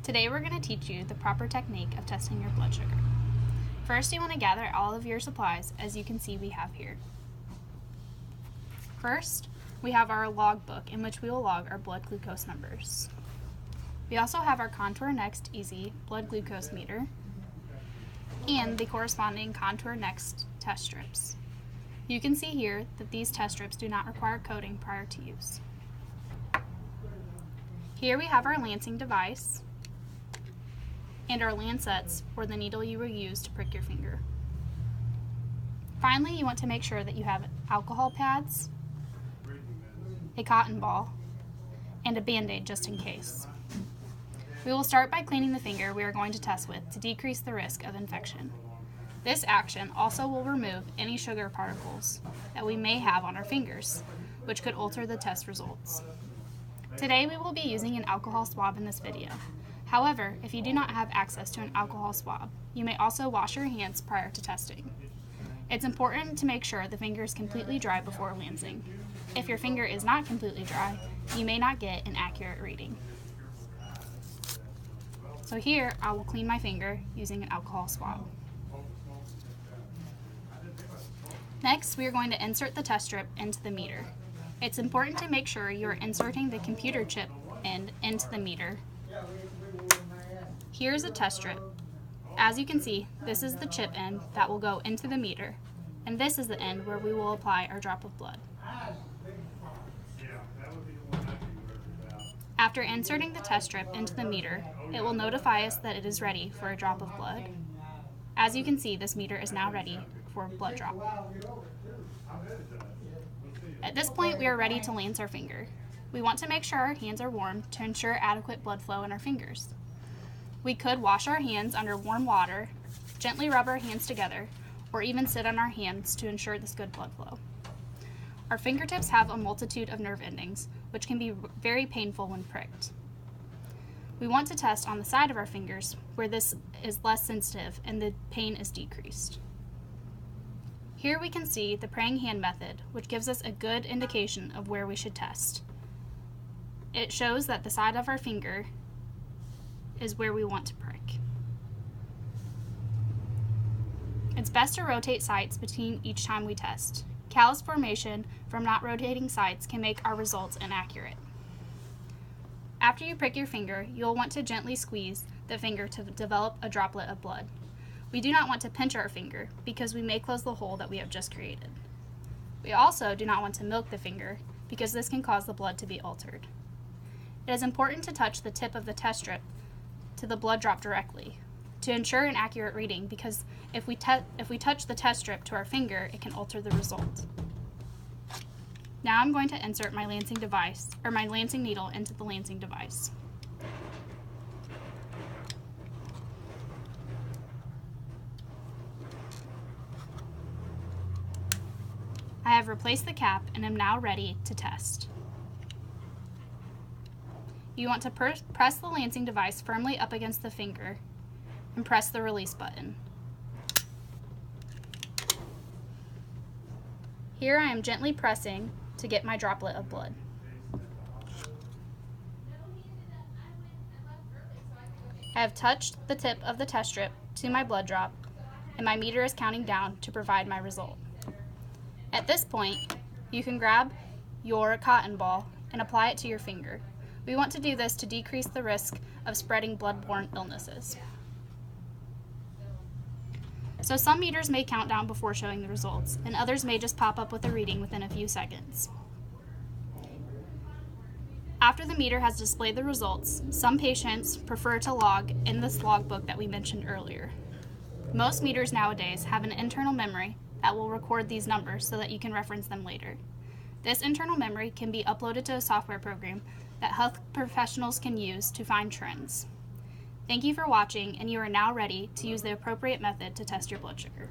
Today we're going to teach you the proper technique of testing your blood sugar. First, you want to gather all of your supplies, as you can see we have here. First, we have our log book in which we will log our blood glucose numbers. We also have our Contour Next Easy blood glucose meter and the corresponding Contour Next test strips. You can see here that these test strips do not require coating prior to use. Here we have our lancing device and our lancets for the needle you will use to prick your finger. Finally, you want to make sure that you have alcohol pads, a cotton ball, and a Band-Aid just in case. We will start by cleaning the finger we are going to test with to decrease the risk of infection. This action also will remove any sugar particles that we may have on our fingers, which could alter the test results. Today we will be using an alcohol swab in this video. However, if you do not have access to an alcohol swab, you may also wash your hands prior to testing. It's important to make sure the finger is completely dry before lancing. If your finger is not completely dry, you may not get an accurate reading. So here, I will clean my finger using an alcohol swab. Next, we are going to insert the test strip into the meter. It's important to make sure you are inserting the computer chip end into the meter. Here's a test strip. As you can see, this is the chip end that will go into the meter, and this is the end where we will apply our drop of blood. After inserting the test strip into the meter, it will notify us that it is ready for a drop of blood. As you can see, this meter is now ready for a blood drop. At this point, we are ready to lance our finger. We want to make sure our hands are warm to ensure adequate blood flow in our fingers. We could wash our hands under warm water, gently rub our hands together, or even sit on our hands to ensure this good blood flow. Our fingertips have a multitude of nerve endings, which can be very painful when pricked. We want to test on the side of our fingers where this is less sensitive and the pain is decreased. Here we can see the praying hand method, which gives us a good indication of where we should test. It shows that the side of our finger is where we want to prick. It's best to rotate sites between each time we test. Callus formation from not rotating sites can make our results inaccurate. After you prick your finger, you'll want to gently squeeze the finger to develop a droplet of blood. We do not want to pinch our finger because we may close the hole that we have just created. We also do not want to milk the finger because this can cause the blood to be altered. It is important to touch the tip of the test strip to the blood drop directly to ensure an accurate reading, because if we touch the test strip to our finger, it can alter the result. Now I'm going to insert my lancing device, or my lancing needle, into the lancing device. I have replaced the cap and am now ready to test. You want to press the lancing device firmly up against the finger and press the release button. Here I am gently pressing to get my droplet of blood. I have touched the tip of the test strip to my blood drop, and my meter is counting down to provide my result. At this point, you can grab your cotton ball and apply it to your finger. We want to do this to decrease the risk of spreading blood-borne illnesses. So some meters may count down before showing the results, and others may just pop up with a reading within a few seconds. After the meter has displayed the results, some patients prefer to log in this logbook that we mentioned earlier. Most meters nowadays have an internal memory that will record these numbers so that you can reference them later. This internal memory can be uploaded to a software program that health professionals can use to find trends. Thank you for watching, and you are now ready to use the appropriate method to test your blood sugar.